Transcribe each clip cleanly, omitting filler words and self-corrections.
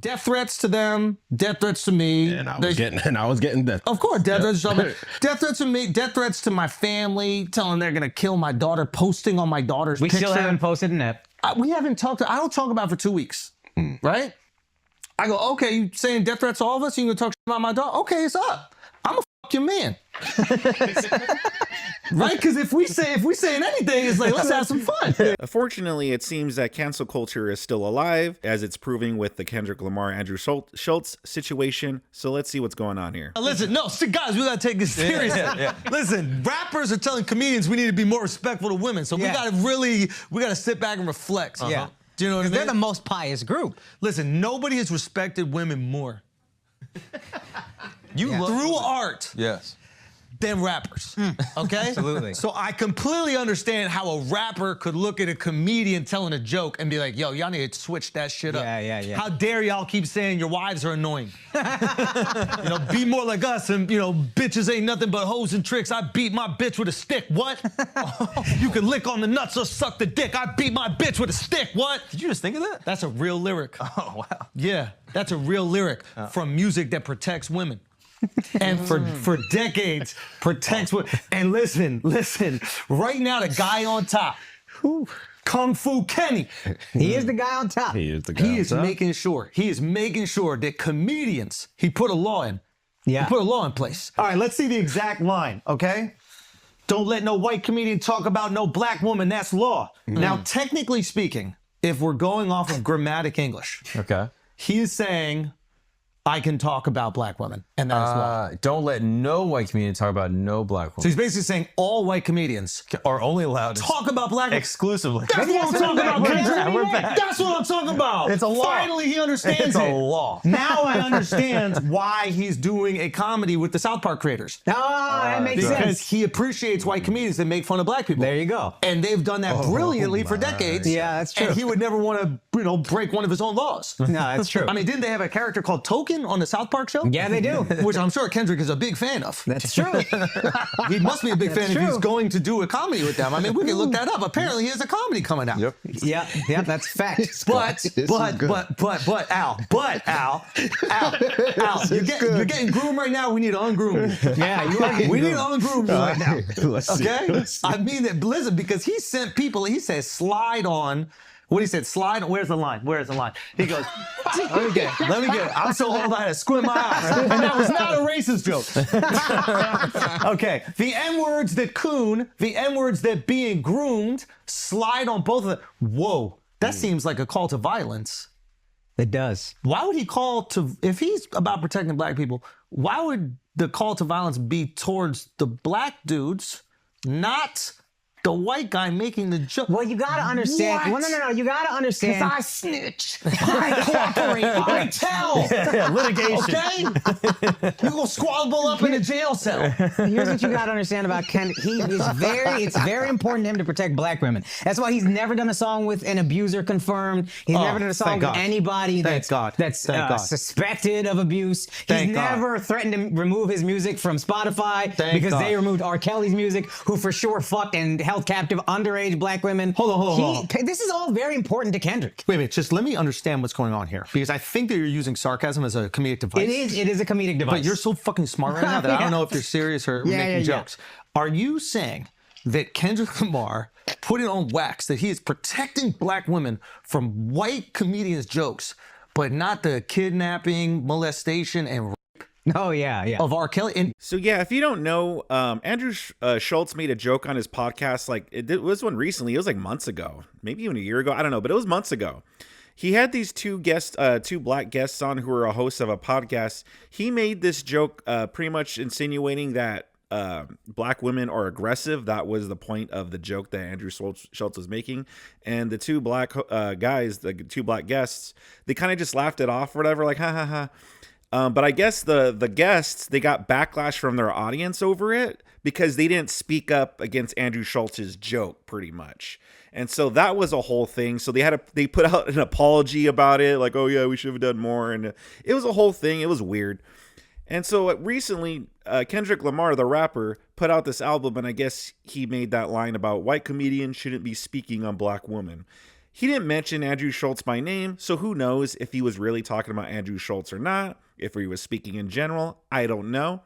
Death threats to them, death threats to me. And I was getting death. Of course, death threats to me. Death threats to me, death threats to my family, telling they're gonna kill my daughter, posting on my daughter's picture. We still haven't posted in that. We haven't talked. I don't talk about it for 2 weeks, right? I go, okay, you saying death threats to all of us? You gonna talk about my daughter? Okay, it's up. I'm gonna fuck your man. Right? Because if we saying anything, it's like, let's have some fun. Unfortunately, it seems that cancel culture is still alive, as it's proving with the Kendrick Lamar, Andrew Schulz situation. So let's see what's going on here. Listen, no, guys, we gotta take this seriously. Listen, rappers are telling comedians we need to be more respectful to women. So we gotta sit back and reflect. Yeah. Do you know what I mean? They're the most pious group. Listen, nobody has respected women more. Through art. Yes. Than rappers, okay? Absolutely. So I completely understand how a rapper could look at a comedian telling a joke and be like, yo, y'all need to switch that shit up. Yeah. How dare y'all keep saying your wives are annoying? Be more like us and, bitches ain't nothing but hoes and tricks. I beat my bitch with a stick, what? You can lick on the nuts or suck the dick. I beat my bitch with a stick, what? Did you just think of that? That's a real lyric. Oh, wow. Yeah, that's a real lyric from music that protects women. And for decades protects women. And listen, right now the guy on top, Kung Fu Kenny. He is the guy on top. He is the guy on top. He is making sure that comedians, he put a law in. Yeah. He put a law in place. All right, let's see the exact line, okay? Don't let no white comedian talk about no black woman, that's law. Now, technically speaking, if we're going off of grammatic English, Okay. he is saying, I can talk about black women, and that is law. Don't let no white comedian talk about no black So woman. he's basically saying all white comedians Are only allowed to talk about black women. exclusively. That's what I'm talking about. We're back. That's what I'm talking about. It's a law. Finally, he understands It's a law. Now I understand why he's doing a comedy with the South Park creators. That makes Because sense. he appreciates white comedians that make fun of black people. There you go. And they've done that brilliantly for decades. Yeah, that's true. And he would never want to, break one of his own laws. No, that's true. I mean, didn't they have a character called Token on the South Park show? Yeah, they do. Which I'm sure Kendrick is a big fan of. That's true. He must be a big fan if he's true. going to do a comedy with them. I mean, we can look that up. Apparently, he has a comedy coming out. Yep. Yeah, that's fact. But Al, you're getting groomed right now. We need to ungroom you. Yeah, you are getting We need to groomed. ungroom you right now. Let's see. Okay? Let's see. I mean that, listen, because he sent people, he says, slide on. What he said, slide on, where's the line? Where's the line? He goes, let me get it. I'm so old I had to squint my eyes. And that was not a racist joke. Okay, the N-words that coon, the N-words that being groomed, slide on both of them. Whoa, that seems like a call to violence. It does. Why would he call to, if he's about protecting black people, why would the call to violence be towards the black dudes, not the white guy making the joke? Well, you gotta understand. What? No. You gotta understand. I snitch. I cooperate. I tell. Litigation. Okay? You go squabble up in a jail cell. Here's what you gotta understand about Ken. It's very important to him to protect black women. That's why he's never done a song with an abuser confirmed. He's never done a song thank with God. anybody Thank God. that's Thank God. suspected of abuse. Thank He's God. never threatened to remove his music from Spotify because God. they removed R. Kelly's music, who for sure fucked and held captive underage black women. Hold on. This is all very important to Kendrick. Wait a minute, just let me understand what's going on here. Because I think that you're using sarcasm as a comedic device. It is a comedic device. But you're so fucking smart right now that I don't know if you're serious or making jokes. Are you saying that Kendrick Lamar put it on wax that he is protecting black women from white comedians' jokes, but not the kidnapping, molestation, and Oh, yeah. of R. Kelly? And So yeah, if you don't know, Andrew Schulz made a joke on his podcast. Like it was one recently. It was like months ago, maybe even a year ago. I don't know, but it was months ago. He had these two black guests on who were a host of a podcast. He made this joke, pretty much insinuating that black women are aggressive. That was the point of the joke that Andrew Schulz was making. And the two black guys, the two black guests, they kind of just laughed it off or whatever, like ha ha ha. But I guess the guests, they got backlash from their audience over it because they didn't speak up against Andrew Schultz's joke, pretty much. And so that was a whole thing. So they put out an apology about it, like, oh yeah, we should have done more. And it was a whole thing. It was weird. And so recently, Kendrick Lamar, the rapper, put out this album, and I guess he made that line about white comedians shouldn't be speaking on black women. He didn't mention Andrew Schulz by name, so who knows if he was really talking about Andrew Schulz or not, if he was speaking in general, I don't know.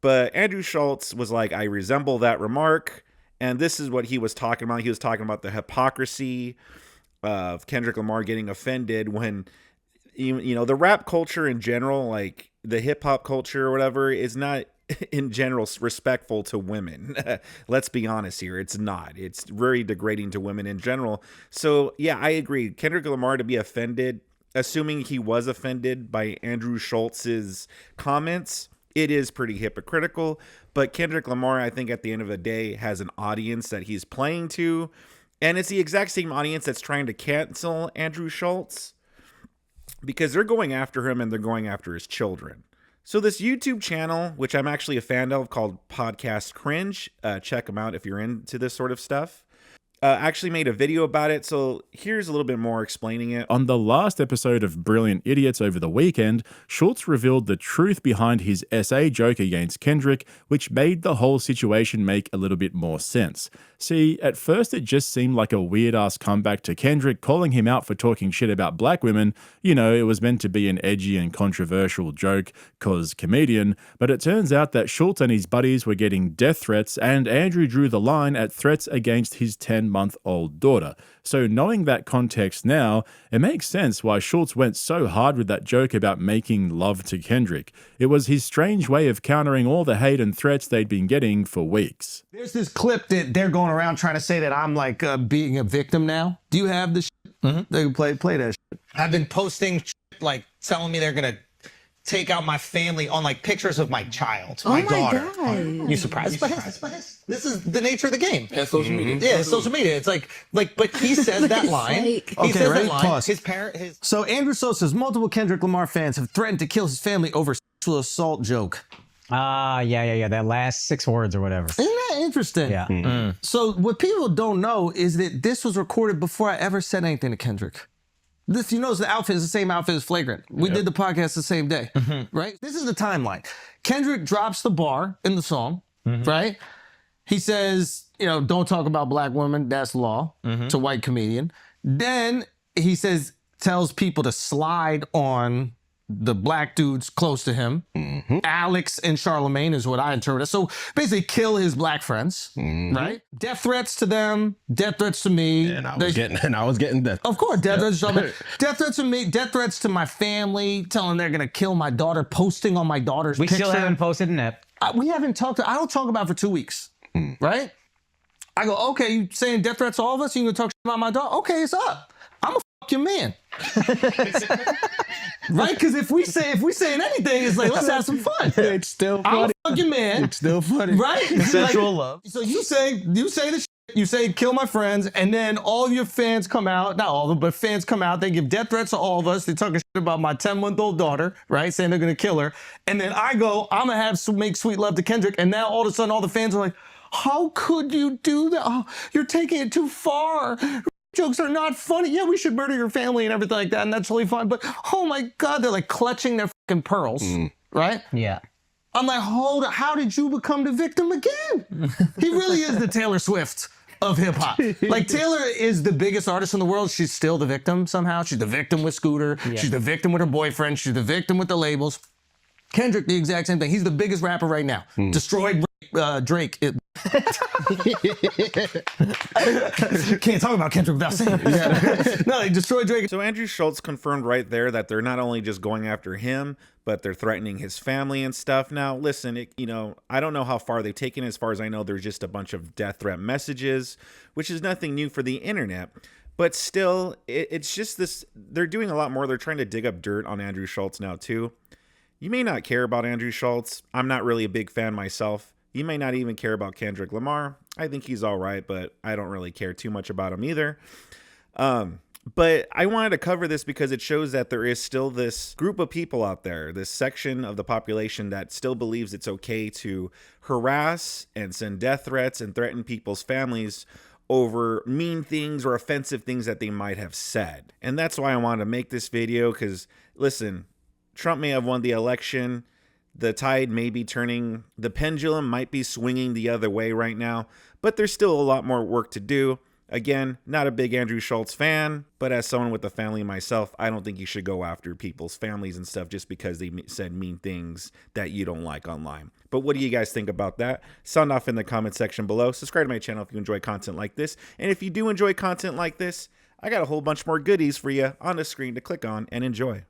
But Andrew Schulz was like, I resemble that remark, and this is what he was talking about. He was talking about the hypocrisy of Kendrick Lamar getting offended when, you know, the rap culture in general, like the hip hop culture or whatever, is not in general respectful to women. Let's be honest here. It's not. It's very degrading to women in general. So yeah, I agree. Kendrick Lamar to be offended, assuming he was offended by Andrew Schultz's comments, it is pretty hypocritical. But Kendrick Lamar, I think at the end of the day, has an audience that he's playing to. And it's the exact same audience that's trying to cancel Andrew Schulz, because they're going after him and they're going after his children. So this YouTube channel, which I'm actually a fan of, called Podcast Cringe, check them out if you're into this sort of stuff, actually made a video about it. So here's a little bit more explaining it. On the last episode of Brilliant Idiots over the weekend, Schulz revealed the truth behind his SA joke against Kendrick, which made the whole situation make a little bit more sense. See, at first it just seemed like a weird-ass comeback to Kendrick calling him out for talking shit about black women. You know, it was meant to be an edgy and controversial joke, cause comedian, but it turns out that Schulz and his buddies were getting death threats, and Andrew drew the line at threats against his 10-month-old daughter. So knowing that context now, it makes sense why Schulz went so hard with that joke about making love to Kendrick. It was his strange way of countering all the hate and threats they'd been getting for weeks. There's this clip that they're going around trying to say that I'm like being a victim now. Do you have this shit? Mm-hmm. They can play that shit. I've been posting shit, like telling me they're gonna take out my family on like pictures of my child, my daughter. God. You surprised by this? This is the nature of the game. And social media. Yeah, it's social media. It's like, but he says that line. Fake. He Okay, says ready? that line. Pause. His So Andrew Schulz says multiple Kendrick Lamar fans have threatened to kill his family over sexual assault joke. Yeah. That last 6 words or whatever. Isn't that interesting? Yeah. So what people don't know is that this was recorded before I ever said anything to Kendrick. This, you notice the outfit is the same outfit as Flagrant. We did the podcast the same day, right? This is the timeline. Kendrick drops the bar in the song, right? He says, you know, don't talk about black women. That's law. It's a white comedian. Then he says, tells people to slide on the black dudes close to him. Alex and Charlemagne is what I interpret. So basically kill his black friends, right? Death threats to them, death threats to me. And I was getting that. Of course, death threats to Charlemagne. Death threats to me, death threats to my family, telling they're gonna kill my daughter, posting on my daughter's We picture. still haven't posted an ep. We haven't talked, I don't talk about it for 2 weeks, right? I go, okay, you saying death threats to all of us? You gonna talk shit about my daughter? Okay, it's up. I'm gonna fuck your man. Right? Because if we saying anything, it's like, let's have some fun. It's still I'm funny. a fucking man. It's still funny. Right? Consensual love. So you say the shit, you say kill my friends, and then all of your fans come out, not all of them, but fans come out, they give death threats to all of us, they talking shit about my 10-month-old daughter, right? Saying they're gonna kill her. And then I go, I'm gonna make sweet love to Kendrick, and now all of a sudden all the fans are like, how could you do that? Oh, you're taking it too far. Jokes are not funny. Yeah, we should murder your family and everything like that, and that's really fun. But oh my God, they're like clutching their fucking pearls, right? Yeah. I'm like, hold on, how did you become the victim again? He really is the Taylor Swift of hip hop. Like Taylor is the biggest artist in the world. She's still the victim somehow. She's the victim with Scooter. Yeah. She's the victim with her boyfriend. She's the victim with the labels. Kendrick, the exact same thing. He's the biggest rapper right now. Destroyed Drake. Can't talk about Kendrick without saying it. No, he destroyed Drake. So Andrew Schulz confirmed right there that they're not only just going after him, but they're threatening his family and stuff. Now, listen, I don't know how far they've taken it. As far as I know, there's just a bunch of death threat messages, which is nothing new for the internet. But still, it's just this, they're doing a lot more. They're trying to dig up dirt on Andrew Schulz now, too. You may not care about Andrew Schulz. I'm not really a big fan myself. You may not even care about Kendrick Lamar. I think he's all right, but I don't really care too much about him either. But I wanted to cover this because it shows that there is still this group of people out there, this section of the population that still believes it's okay to harass and send death threats and threaten people's families over mean things or offensive things that they might have said. And that's why I wanted to make this video because, listen, Trump may have won the election. The tide may be turning. The pendulum might be swinging the other way right now, but there's still a lot more work to do. Again, not a big Andrew Schulz fan, but as someone with a family myself, I don't think you should go after people's families and stuff just because they said mean things that you don't like online. But what do you guys think about that? Sound off in the comment section below. Subscribe to my channel if you enjoy content like this. And if you do enjoy content like this, I got a whole bunch more goodies for you on the screen to click on and enjoy.